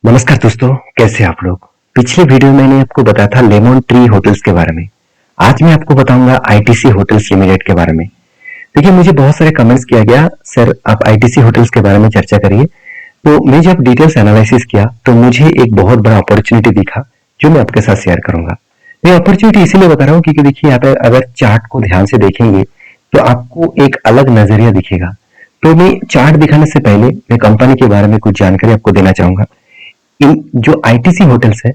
नमस्कार दोस्तों, कैसे हैं आप लोग। पिछले वीडियो में मैंने आपको बताया था लेमन ट्री होटल्स के बारे में। आज मैं आपको बताऊंगा आईटीसी होटल्स लिमिटेड के बारे में। देखिए, मुझे बहुत सारे कमेंट्स किया गया, सर आप आईटीसी होटल्स के बारे में चर्चा करिए। तो मैं जब डिटेल्स एनालिसिस किया तो मुझे एक बहुत बड़ा अपॉर्चुनिटी दिखा, जो मैं आपके साथ शेयर करूंगा। मैं अपॉर्चुनिटी इसीलिए बता रहा हूँ क्योंकि देखिए, यहाँ पे अगर चार्ट को ध्यान से देखेंगे तो आपको एक अलग नजरिया दिखेगा। तो मैं चार्ट दिखाने से पहले मैं कंपनी के बारे में कुछ जानकारी आपको देना चाहूंगा। इन जो आईटीसी होटल्स है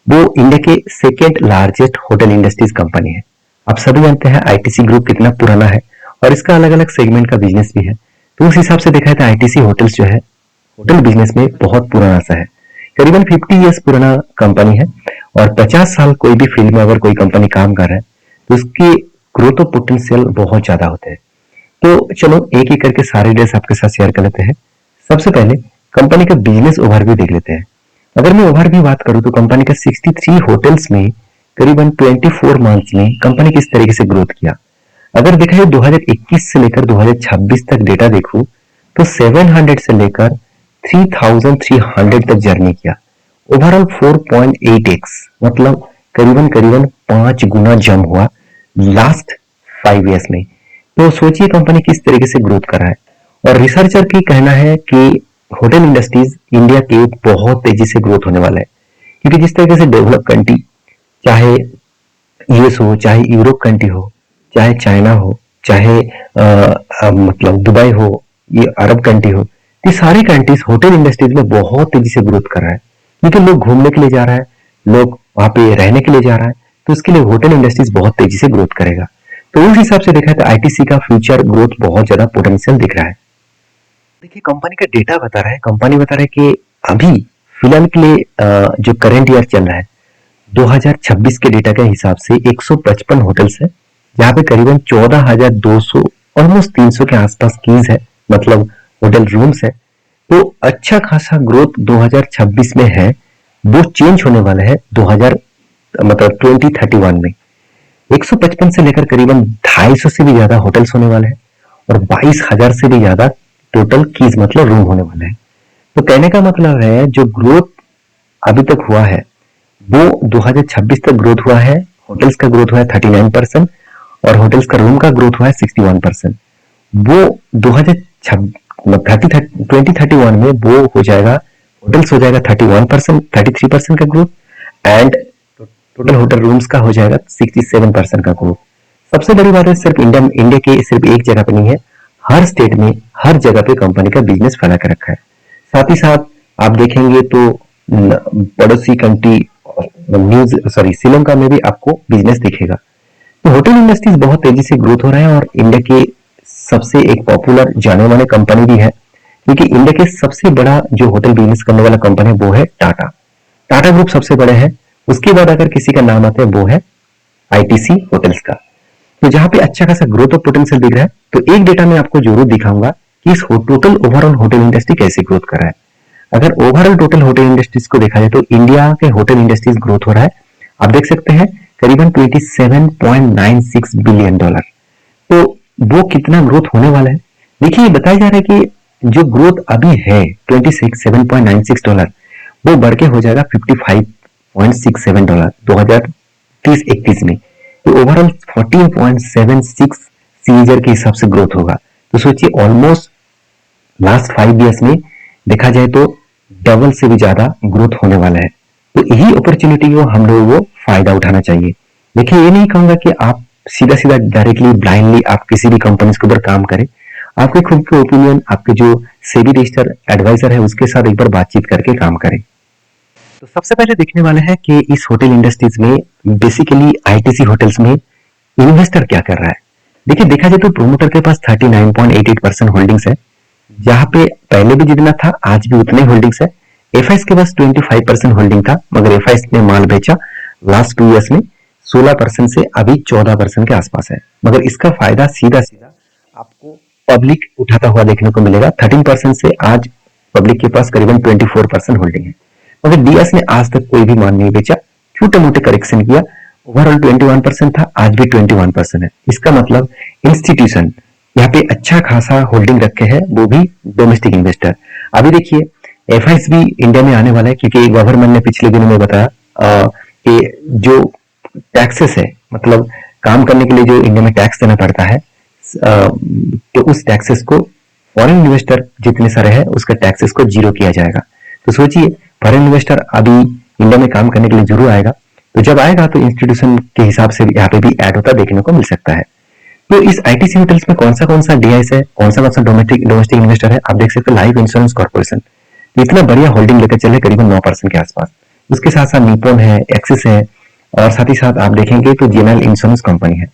वो इंडिया के second largest hotel industries company है। आप सभी जानते हैं आईटीसी ग्रुप कितना पुराना है और इसका अलग अलग सेगमेंट का बिजनेस भी है। तो उस हिसाब से देखा जाए तो आईटीसी होटल्स जो है होटल बिजनेस में बहुत पुराना सा है। करीबन 50 इयर्स पुराना कंपनी है और 50 साल कोई भी फील्ड में अगर कोई कंपनी काम कर रहा है तो उसकी ग्रोथ और पोटेंशियल बहुत ज्यादा होते हैं। तो चलो एक एक करके सारे डिटेल्स आपके साथ शेयर कर लेते हैं। सबसे पहले कंपनी का बिजनेस ओवरव्यू देख लेते हैं। अगर मैं ओवरव्यू बात करूं तो कंपनी का 63 होटल्स में करीबन 24 मंथ्स में कंपनी किस तरीके से ग्रोथ किया। अगर देखा जाए 2021 से लेकर 2026 तक डेटा देखूं तो 700 से लेकर 3300 तक जर्नी किया। ओवरऑल 4.8x मतलब करीबन करीबन 5 गुना जम हुआ लास्ट 5 इयर्स में। तो सोचिए कंपनी किस तरीके से ग्रोथ कर रहा है। और रिसर्चर की कहना है कि होटल इंडस्ट्रीज इंडिया के बहुत तेजी से ग्रोथ होने वाला है, क्योंकि जिस तरीके से डेवलप कंट्री, चाहे यूएस हो, चाहे यूरोप कंट्री हो, चाहे चाइना हो, चाहे मतलब दुबई हो, ये अरब कंट्री हो, ये सारी कंट्रीज होटल इंडस्ट्रीज में बहुत तेजी से ग्रोथ कर रहा है। क्योंकि लोग घूमने के लिए जा रहा है, लोग वहां पे रहने के लिए जा रहा है, तो इसके लिए होटल इंडस्ट्रीज बहुत तेजी से ग्रोथ करेगा। तो उस हिसाब से देखा है तो आईटीसी का फ्यूचर ग्रोथ बहुत ज्यादा पोटेंशियल दिख रहा है। देखिए, कंपनी का डेटा बता रहा है, कंपनी बता रहा है कि अभी फिलहाल के लिए जो करंट ईयर चल रहा है 2026 के डेटा के हिसाब से 155 होटल्स है, जहाँ पे करीबन 14,200 ऑलमोस्ट 300 के आसपास कीज है, मतलब होटल रूम्स है। तो अच्छा खासा ग्रोथ 2026 में है। वो चेंज होने वाला है 2000 मतलब 2031 में। 155 से लेकर करीबन 250 से भी ज्यादा होटल्स होने वाले हैं और 22,000 से भी ज्यादा टोटल कीज मतलब रूम होने वाले हैं। तो कहने का मतलब है जो ग्रोथ अभी तक हुआ है वो 2026 तक ग्रोथ हुआ है। होटल्स का ग्रोथ हुआ है 39% और होटल्स का रूम का ग्रोथ हुआ है 61%। वो 2031 में वो हो जाएगा, होटल्स हो जाएगा 31%, 33% का growth and total hotel rooms का हो जाएगा 67% का ग्रोथ। सबसे बड़ी बात है सिर्फ इंडिया के सिर्फ एक जगह पे नहीं है, हर स्टेट में हर जगह पे कंपनी का बिजनेस फैला कर रखा है। साथ ही साथ आप देखेंगे तो पड़ोसी कंट्री न्यूज श्रीलंका में भी आपको बिजनेस दिखेगा। तो होटल इंडस्ट्रीज बहुत तेजी से ग्रोथ हो रहा है और इंडिया के सबसे एक पॉपुलर जाने माने कंपनी भी है, क्योंकि इंडिया के सबसे बड़ा जो होटल बिजनेस करने वाला कंपनी है वो है टाटा। टाटा ग्रुप सबसे बड़े है। उसके बाद अगर किसी का नाम आता है वो है आईटीसी होटल्स का। तो जहां पे अच्छा खासा ग्रोथ और पोटेंशियल दिख रहा है, तो एक डेटा मैं आपको जरूर दिखाऊंगा कि इस टोटल ओवरऑल होटल इंडस्ट्री कैसे ग्रोथ कर रहा है। अगर ओवरऑल टोटल होटल इंडस्ट्रीज को देखा जाए तो इंडिया के होटल इंडस्ट्रीज ग्रोथ हो रहा है। आप देख सकते हैं करीबन 27.96 बिलियन डॉलर। तो वो कितना ग्रोथ होने वाला है, देखिए बताया जा रहा है कि जो ग्रोथ अभी है 27.96 डॉलर वो बढ़ के हो जाएगा 55.67 डॉलर 2030-31 में। तो ओवरऑल 14.76 सीजर के हिसाब से ग्रोथ होगा। तो सोचिए ऑलमोस्ट लास्ट 5 इयर्स में देखा जाए तो डबल से भी ज्यादा ग्रोथ होने वाला है। तो यही अपॉर्चुनिटी को हम लोगों को फायदा उठाना चाहिए। देखिए, ये नहीं कहूंगा कि आप सीधा सीधा डायरेक्टली ब्लाइंडली आप किसी भी कंपनी के ऊपर काम करें। आपके खुद के ओपिनियन, आपके जो सेबी रजिस्टर एडवाइजर है उसके साथ एक बार बातचीत करके काम करें। तो सबसे पहले देखने वाले हैं कि इस होटल इंडस्ट्रीज में बेसिकली आईटीसी होटल्स में इन्वेस्टर क्या कर रहा है। देखिए, देखा जाए तो प्रोमोटर के पास 39.88% होल्डिंग्स है, जहां पे पहले भी जितना था आज भी उतने होल्डिंग्स है। एफआईएस के पास 25% होल्डिंग था, मगर एफआईएस ने माल बेचा लास्ट 2 इयर्स में 16% से अभी 14% के आसपास है। मगर इसका फायदा सीधा सीधा आपको पब्लिक उठाता हुआ देखने को मिलेगा। 13% से आज पब्लिक के पास करीबन 24% होल्डिंग है, मगर डीएस ने आज तक कोई भी माल नहीं बेचा, छोटे मोटे करेक्शन किया। ओवरऑल 21% था, आज भी 21% है। इसका मतलब इंस्टीट्यूशन यहाँ पे अच्छा खासा होल्डिंग रखे हैं, वो भी डोमेस्टिक इन्वेस्टर। अभी देखिए एफआईएस भी इंडिया में आने वाला है, क्योंकि गवर्नमेंट ने पिछले दिनों में बताया कि जो टैक्सेस है, मतलब काम करने के लिए जो इंडिया में टैक्स देना पड़ता है, तो उस टैक्सेस को फॉरेन इन्वेस्टर जितने सारे हैं उसका टैक्सेस को जीरो किया जाएगा। तो सोचिए, फॉरेन इन्वेस्टर अभी इंडिया में काम करने के लिए जरूर आएगा, तो जब आएगा तो इंस्टीट्यूशन के हिसाब से यहाँ पे भी ऐड होता देखने को मिल सकता है। तो इस आईटीसी होटल्स में कौन सा डीआईएस है, कौन सा डोमेस्टिक इन्वेस्टर है, आप देख सकते हैं लाइफ इंश्योरेंस कॉर्पोरेशन, इतना बढ़िया होल्डिंग लेकर चले करीबन 9% के आसपास। उसके साथ साथ निपॉन है, एक्सिस है, और साथ ही साथ आप देखेंगे तो जीएमएल इंश्योरेंस कंपनी है।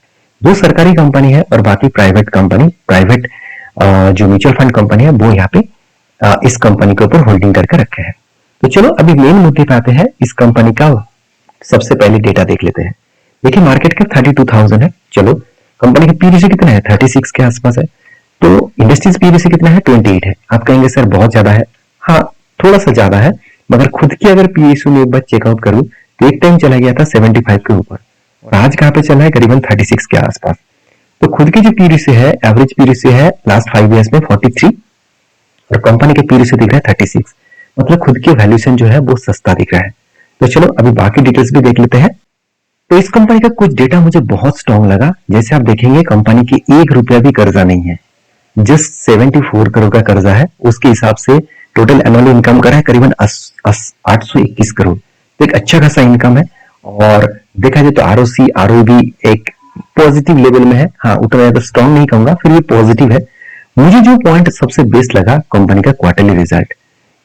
दो सरकारी कंपनी है और बाकी प्राइवेट जो म्यूचुअल फंड कंपनी है वो यहाँ पे इस कंपनी के ऊपर होल्डिंग करके रखे हैं। तो चलो अभी मेन मुद्दे पे आते हैं। इस कंपनी का सबसे पहले डेटा देख लेते हैं। देखिए, मार्केट कैप 32,000 है। चलो, कंपनी का पी रेशियो कितना है, 36 के आसपास है। तो इंडस्ट्रीज पी रेशियो कितना है, 28 है। आप कहेंगे सर बहुत ज्यादा है। हाँ, थोड़ा सा ज्यादा है, मगर खुद की अगर पी रेशियो में एक बार चेकआउट करूं तो एक टाइम चला गया था 75 के ऊपर, और आज कहां पे चला है, करीबन 36 के आसपास। तो खुद की जो पी रेशियो है, एवरेज पी रेशियो है लास्ट 5 ईयर्स में 43, और कंपनी के पी रेशियो दिख रहा है 36। मतलब खुद की वैल्यूएशन जो है वो सस्ता दिख रहा है। तो चलो अभी बाकी डिटेल्स भी देख लेते हैं। तो इस कंपनी का कुछ डेटा मुझे बहुत स्ट्रॉन्ग लगा। जैसे आप देखेंगे, कंपनी की 1 रुपया भी कर्जा नहीं है, जस्ट 74 करोड़ का कर्जा है। उसके हिसाब से टोटल एनुअल इनकम का है करीबन 821 करोड़। तो एक अच्छा खासा इनकम है, और देखा जाए तो आरओसी आरओ भी एक पॉजिटिव लेवल में है। हाँ, उतना ज्यादा स्ट्रॉन्ग नहीं कहूंगा, फिर भी पॉजिटिव है। मुझे जो पॉइंट सबसे बेस्ट लगा कंपनी का क्वार्टरली रिजल्ट।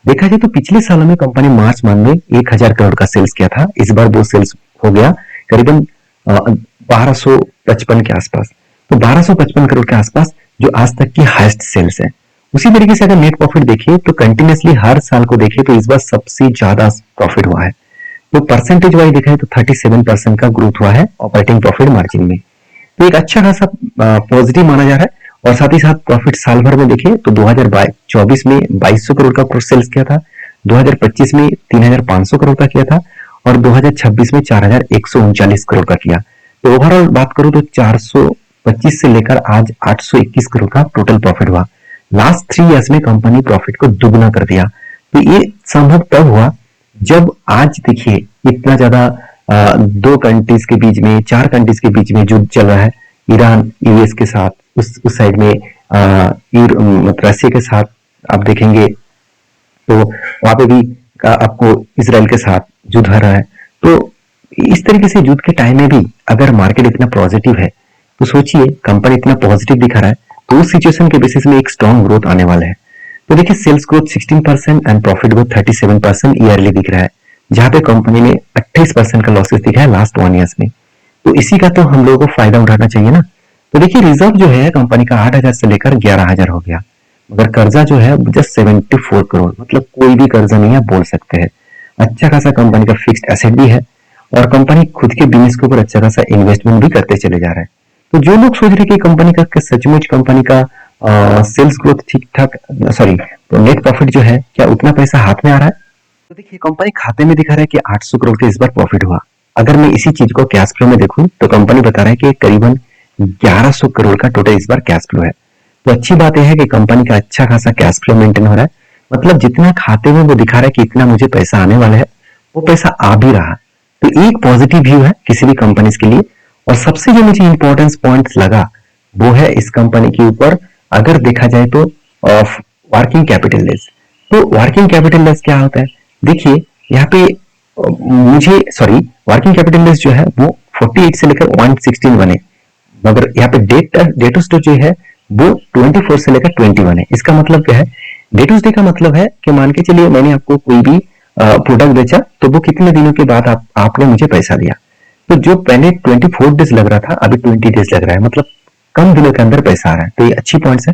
देखा जाए तो पिछले सालों में कंपनी मार्च मंथ में 1000 करोड़ का सेल्स किया था। इस बार वो सेल्स हो गया करीबन 1255 के आसपास। तो 1255 करोड़ के आसपास जो आज तक की हाईएस्ट सेल्स है। उसी तरीके से अगर नेट प्रॉफिट देखिए तो कंटिन्यूसली हर साल को देखिए तो इस बार सबसे ज्यादा प्रॉफिट हुआ है। तो परसेंटेज वाइज देखा है तो 37% का ग्रोथ हुआ है ऑपरेटिंग प्रॉफिट मार्जिन में। तो एक अच्छा खासा पॉजिटिव माना जा रहा है। और साथ ही साथ प्रॉफिट साल भर में देखें तो 2024 में 2200 करोड़ का सेल्स किया था, 2025 में 3500 करोड़ का किया था, और 2026 में 4139 करोड़ का किया। तो ओवरऑल बात करूं तो 425 से लेकर आज 821 करोड़ का टोटल प्रॉफिट हुआ। लास्ट 3 इयर्स में कंपनी प्रॉफिट को दुगना कर दिया। तो ये संभव तब हुआ जब आज देखिए इतना ज्यादा 2 कंट्रीज के बीच में, 4 कंट्रीज के बीच में युद्ध चल रहा है। ईरान यूएस के साथ, उस साइड में रशिया के साथ आप देखेंगे तो वहां पे भी आपको इसराइल के साथ युद्ध हो रहा है। तो इस तरीके से युद्ध के टाइम में भी अगर मार्केट इतना पॉजिटिव है तो सोचिए कंपनी इतना पॉजिटिव दिखा रहा है, तो उस सिचुएशन के बेसिस में एक स्ट्रॉन्ग ग्रोथ आने वाला है। तो देखिए, sales growth 16% and profit growth 37% yearly दिख रहा है, जहां पे कंपनी ने 28% का लॉसेस दिखा है लास्ट 1 ईयर्स में। तो इसी का तो हम लोगों को फायदा उठाना चाहिए ना। तो देखिए, रिजर्व जो है कंपनी का 8000 से लेकर 11000 हो गया, मगर कर्जा जो है जस्ट 74 करोड़, मतलब कोई भी कर्जा नहीं है बोल सकते हैं। अच्छा खासा कंपनी का फिक्स्ड एसेट भी है, और कंपनी खुद के बिजनेस के ऊपर अच्छा खासा इन्वेस्टमेंट भी करते चले जा रहे हैं। तो जो लोग सोच रहे कि कंपनी का सचमुच कंपनी का सेल्स ग्रोथ ठीक ठाक, सॉरी, तो नेट प्रॉफिट जो है क्या उतना पैसा हाथ में आ रहा है, तो देखिए कंपनी खाते में दिखा रहा है कि 800 करोड़ का इस बार प्रॉफिट हुआ। अगर मैं इसी चीज को कैश फ्लो में देखूं तो कंपनी बता रहा है कि करीबन 1100 करोड़ का टोटल इस बार कैश फ्लो है। तो अच्छी बात यह है कि कंपनी का अच्छा खासा कैश फ्लो मेंटेन हो रहा है। मतलब जितना खाते में वो दिखा रहा है कि इतना मुझे पैसा आने वाला है, वो पैसा आ भी रहा। तो एक पॉजिटिव व्यू है किसी भी कंपनी के लिए। और सबसे जो मुझे इंपॉर्टेंस पॉइंट लगा वो है इस कंपनी के ऊपर अगर देखा जाए तो वर्किंग कैपिटल लेस। तो वर्किंग कैपिटल लेस क्या होता है, देखिए यहाँ पे मुझे सॉरी वर्किंग कैपिटल लेस जो है वो 48 से लेकर 116 बने, मगर यहाँ पे डेट टू डे जो है वो 24 से लेकर 21 है। इसका मतलब क्या है, डे टू डे का मतलब है कि मान के चलिए मैंने आपको कोई भी प्रोडक्ट बेचा तो वो कितने दिनों के बाद आपने मुझे पैसा दिया। तो जो पहले 24 डेज लग रहा था अभी 20 डेज लग रहा है, मतलब कम दिनों के अंदर पैसा आ रहा है। तो ये अच्छी पॉइंट्स है।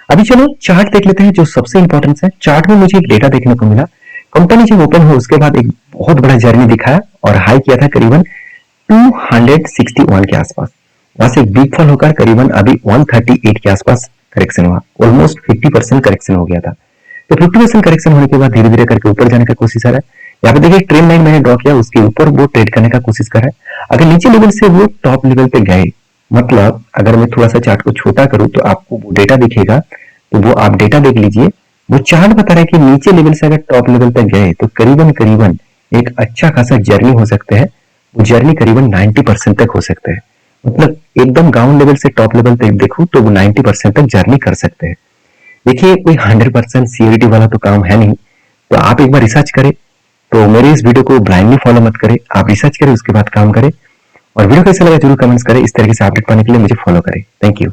अभी चलो चार्ट देख लेते हैं जो सबसे इंपॉर्टेंट है। चार्ट में मुझे एक डेटा देखने को मिला, कंपनी जब ओपन हो उसके बाद एक बहुत बड़ा जर्नी दिखाया और हाई किया था करीबन 261 के आसपास। वहां से बिग फॉल होकर करीबन अभी 138 के आसपास करेक्शन हुआ, ऑलमोस्ट 50% करेक्शन हो गया था। तो 50% करेक्शन होने के बाद धीरे धीरे करके ऊपर जाने का कोशिश कर रहा है। यहाँ पे देखिए ट्रेंड लाइन मैंने ड्रॉ किया, उसके ऊपर वो ट्रेड करने का कोशिश कर रहा है। अगर नीचे लेवल से वो टॉप लेवल पे गए, मतलब अगर मैं थोड़ा सा चार्ट को छोटा करूं तो आपको वो डेटा दिखेगा, तो वो आप डेटा देख लीजिए। वो चार्ट बता रहा है कि नीचे लेवल से अगर टॉप लेवल तक गए तो करीबन करीबन एक अच्छा खासा जर्नी हो सकता है। वो जर्नी करीबन 90% तक हो सकता है। मतलब एकदम ग्राउंड लेवल से टॉप लेवल तक देखो तो वो 90% तक जर्नी कर सकते हैं। देखिए कोई 100% सियोरिटी वाला तो काम है नहीं, तो आप एक बार रिसर्च करें। तो मेरे इस वीडियो को ब्लाइंडली फॉलो मत करें, आप रिसर्च करें उसके बाद काम करें। और वीडियो कैसा लगा जरूर कमेंट्स करें। इस तरीके से अपडेट पाने के लिए मुझे फॉलो करें। Thank you.